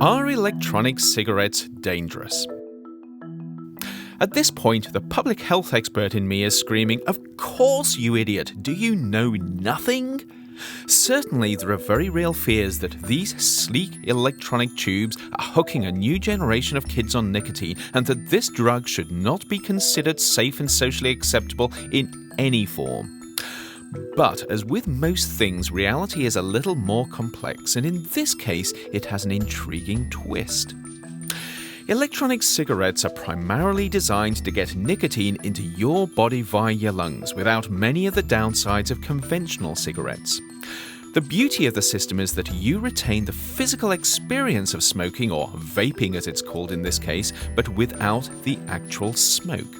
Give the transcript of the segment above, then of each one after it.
Are electronic cigarettes dangerous? At this point, the public health expert in me is screaming, "Of course, you idiot! Do you know nothing?" Certainly, there are very real fears that these sleek electronic tubes are hooking a new generation of kids on nicotine, and that this drug should not be considered safe and socially acceptable in any form. But, as with most things, reality is a little more complex, and in this case, it has an intriguing twist. Electronic cigarettes are primarily designed to get nicotine into your body via your lungs, without many of the downsides of conventional cigarettes. The beauty of the system is that you retain the physical experience of smoking, or vaping as it's called in this case, but without the actual smoke.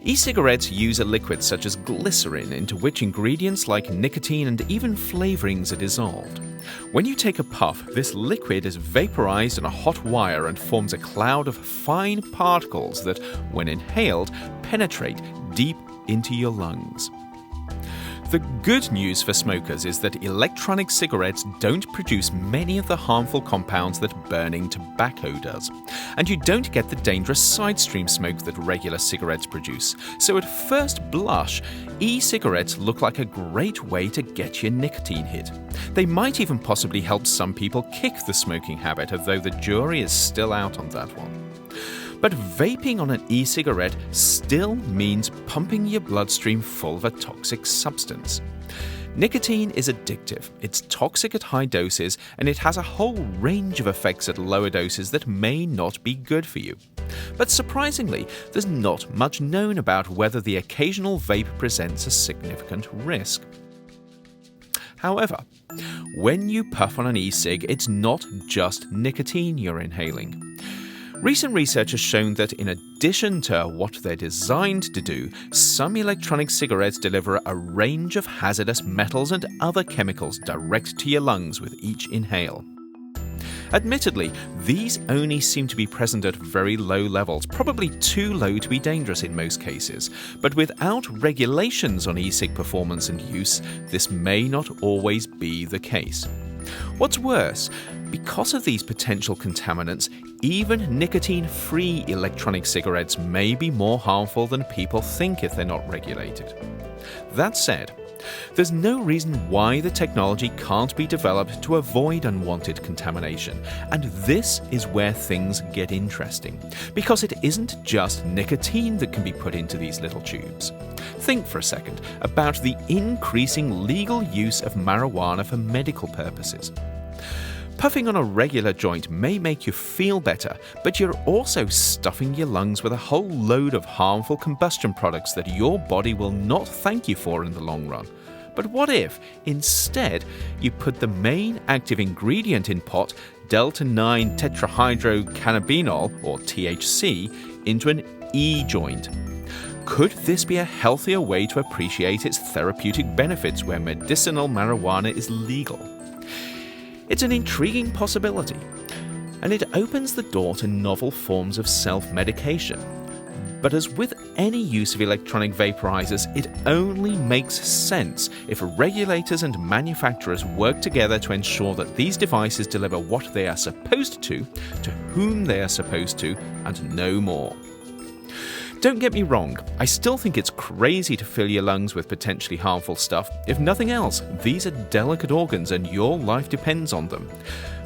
E-cigarettes use a liquid such as glycerin, into which ingredients like nicotine and even flavorings are dissolved. When you take a puff, this liquid is vaporized on a hot wire and forms a cloud of fine particles that, when inhaled, penetrate deep into your lungs. The good news for smokers is that electronic cigarettes don't produce many of the harmful compounds that burning tobacco does, and you don't get the dangerous side stream smoke that regular cigarettes produce. So at first blush, e-cigarettes look like a great way to get your nicotine hit. They might even possibly help some people kick the smoking habit, although the jury is still out on that one. But vaping on an e-cigarette still means pumping your bloodstream full of a toxic substance. Nicotine is addictive, it's toxic at high doses, and it has a whole range of effects at lower doses that may not be good for you. But surprisingly, there's not much known about whether the occasional vape presents a significant risk. However, when you puff on an e-cig, it's not just nicotine you're inhaling. Recent research has shown that in addition to what they're designed to do, some electronic cigarettes deliver a range of hazardous metals and other chemicals direct to your lungs with each inhale. Admittedly, these only seem to be present at very low levels, probably too low to be dangerous in most cases. But without regulations on e-cig performance and use, this may not always be the case. What's worse, because of these potential contaminants, even nicotine-free electronic cigarettes may be more harmful than people think if they're not regulated. That said, there's no reason why the technology can't be developed to avoid unwanted contamination, and this is where things get interesting, because it isn't just nicotine that can be put into these little tubes. Think for a second about the increasing legal use of marijuana for medical purposes. Puffing on a regular joint may make you feel better, but you're also stuffing your lungs with a whole load of harmful combustion products that your body will not thank you for in the long run. But what if, instead, you put the main active ingredient in pot, delta-9 tetrahydrocannabinol, or THC, into an e-joint? Could this be a healthier way to appreciate its therapeutic benefits where medicinal marijuana is legal? It's an intriguing possibility, and it opens the door to novel forms of self-medication. But as with any use of electronic vaporizers, it only makes sense if regulators and manufacturers work together to ensure that these devices deliver what they are supposed to whom they are supposed to, and no more. Don't get me wrong, I still think it's crazy to fill your lungs with potentially harmful stuff. If nothing else, these are delicate organs and your life depends on them.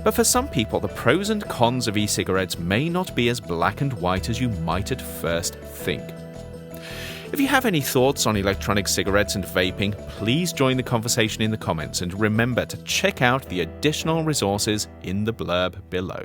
But for some people, the pros and cons of e-cigarettes may not be as black and white as you might at first think. If you have any thoughts on electronic cigarettes and vaping, please join the conversation in the comments, and remember to check out the additional resources in the blurb below.